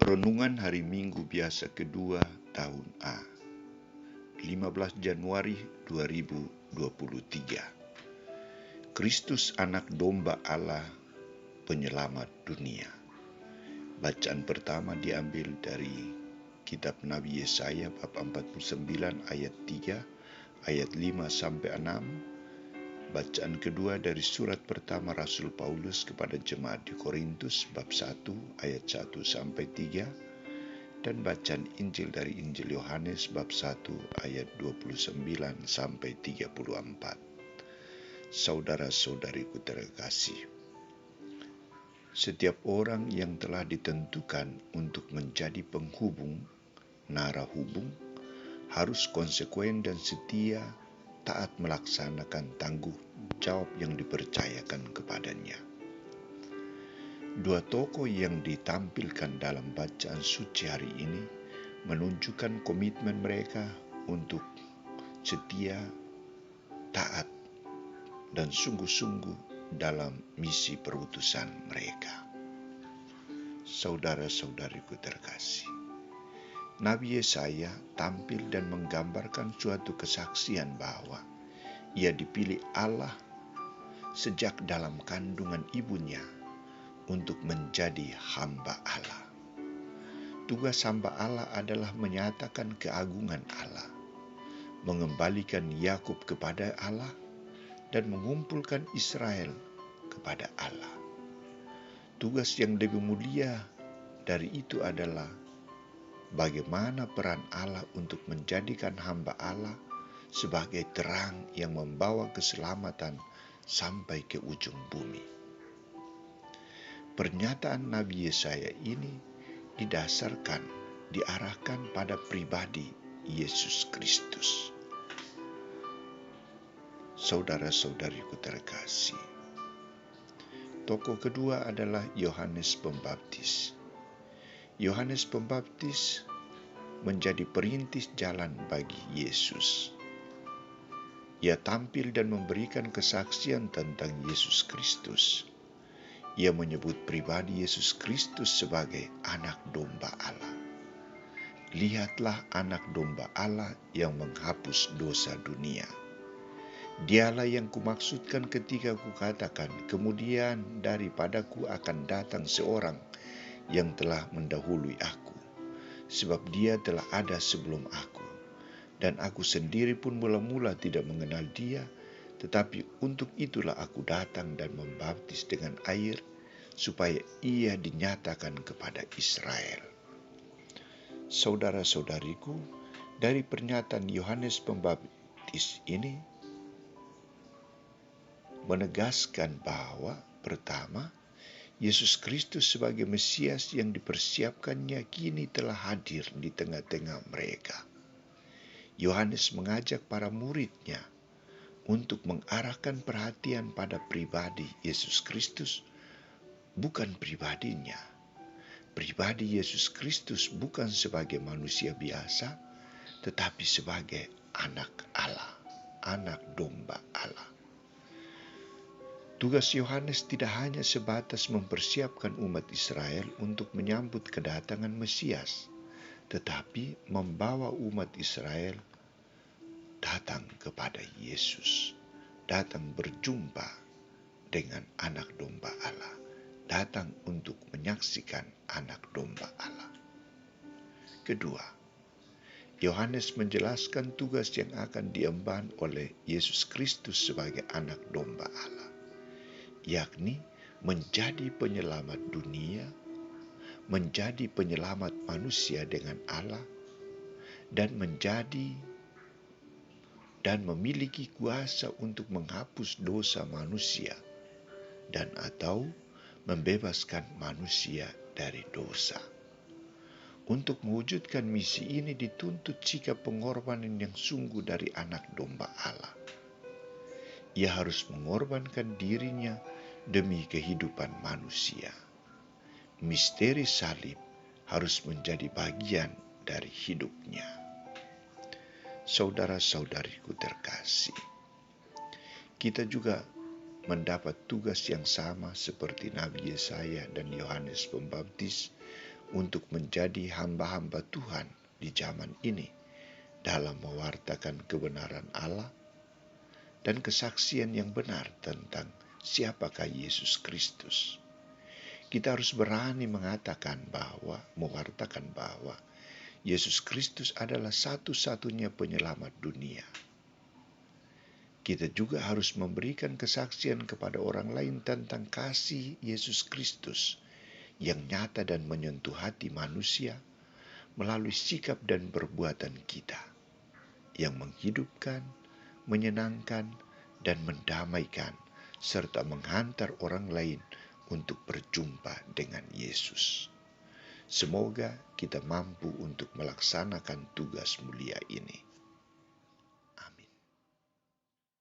Renungan Hari Minggu Biasa Kedua Tahun A, 15 Januari 2023. Kristus Anak Domba Allah, Penyelamat Dunia. Bacaan pertama diambil dari Kitab Nabi Yesaya bab 49 ayat 3, ayat 5 sampai 6. Bacaan kedua dari surat pertama Rasul Paulus kepada jemaat di Korintus bab 1 ayat 1 sampai 3 dan bacaan Injil dari Injil Yohanes bab 1 ayat 29 sampai 34. Saudara-saudariku terkasih, setiap orang yang telah ditentukan untuk menjadi penghubung, nara hubung, harus konsekuen dan setia taat melaksanakan tanggung jawab yang dipercayakan kepadanya. Dua tokoh yang ditampilkan dalam bacaan suci hari ini menunjukkan komitmen mereka untuk setia, taat, dan sungguh-sungguh dalam misi perutusan mereka. Saudara-saudariku terkasih, Nabi Yesaya tampil dan menggambarkan suatu kesaksian bahwa ia dipilih Allah sejak dalam kandungan ibunya untuk menjadi hamba Allah. Tugas hamba Allah adalah menyatakan keagungan Allah, mengembalikan Yakub kepada Allah, dan mengumpulkan Israel kepada Allah. Tugas yang lebih mulia dari itu adalah bagaimana peran Allah untuk menjadikan hamba Allah sebagai terang yang membawa keselamatan sampai ke ujung bumi. Pernyataan Nabi Yesaya ini diarahkan pada pribadi Yesus Kristus. Saudara-saudariku terkasih, tokoh kedua adalah Yohanes Pembaptis. Yohanes Pembaptis menjadi perintis jalan bagi Yesus. Ia tampil dan memberikan kesaksian tentang Yesus Kristus. Ia menyebut pribadi Yesus Kristus sebagai anak domba Allah. Lihatlah anak domba Allah yang menghapus dosa dunia. Dialah yang kumaksudkan ketika kukatakan, kemudian daripadaku akan datang seorang yang telah mendahului aku, sebab dia telah ada sebelum aku. Dan aku sendiri pun mula-mula tidak mengenal dia, tetapi untuk itulah aku datang dan membaptis dengan air, supaya ia dinyatakan kepada Israel. Saudara-saudariku, dari pernyataan Yohanes Pembaptis ini menegaskan bahwa pertama, Yesus Kristus sebagai Mesias yang dipersiapkannya kini telah hadir di tengah-tengah mereka. Yohanes mengajak para muridnya untuk mengarahkan perhatian pada pribadi Yesus Kristus, bukan pribadinya. Pribadi Yesus Kristus bukan sebagai manusia biasa, tetapi sebagai anak Allah, anak domba Allah. Tugas Yohanes tidak hanya sebatas mempersiapkan umat Israel untuk menyambut kedatangan Mesias, tetapi membawa umat Israel datang kepada Yesus, datang berjumpa dengan anak domba Allah, datang untuk menyaksikan anak domba Allah. Kedua, Yohanes menjelaskan tugas yang akan diemban oleh Yesus Kristus sebagai anak domba Allah, yakni menjadi penyelamat dunia, menjadi penyelamat manusia dengan Allah, dan memiliki kuasa untuk menghapus dosa manusia dan atau membebaskan manusia dari dosa. Untuk mewujudkan misi ini dituntut sikap pengorbanan yang sungguh dari anak domba Allah. Ia harus mengorbankan dirinya demi kehidupan manusia. Misteri salib harus menjadi bagian dari hidupnya. Saudara-saudariku terkasih, kita juga mendapat tugas yang sama seperti Nabi Yesaya dan Yohanes Pembaptis untuk menjadi hamba-hamba Tuhan di zaman ini dalam mewartakan kebenaran Allah dan kesaksian yang benar tentang siapakah Yesus Kristus. Kita harus berani mewartakan bahwa Yesus Kristus adalah satu-satunya penyelamat dunia. Kita juga harus memberikan kesaksian kepada orang lain tentang kasih Yesus Kristus yang nyata dan menyentuh hati manusia melalui sikap dan perbuatan kita, yang menghidupkan, menyenangkan, dan mendamaikan, serta menghantar orang lain untuk berjumpa dengan Yesus. Semoga kita mampu untuk melaksanakan tugas mulia ini.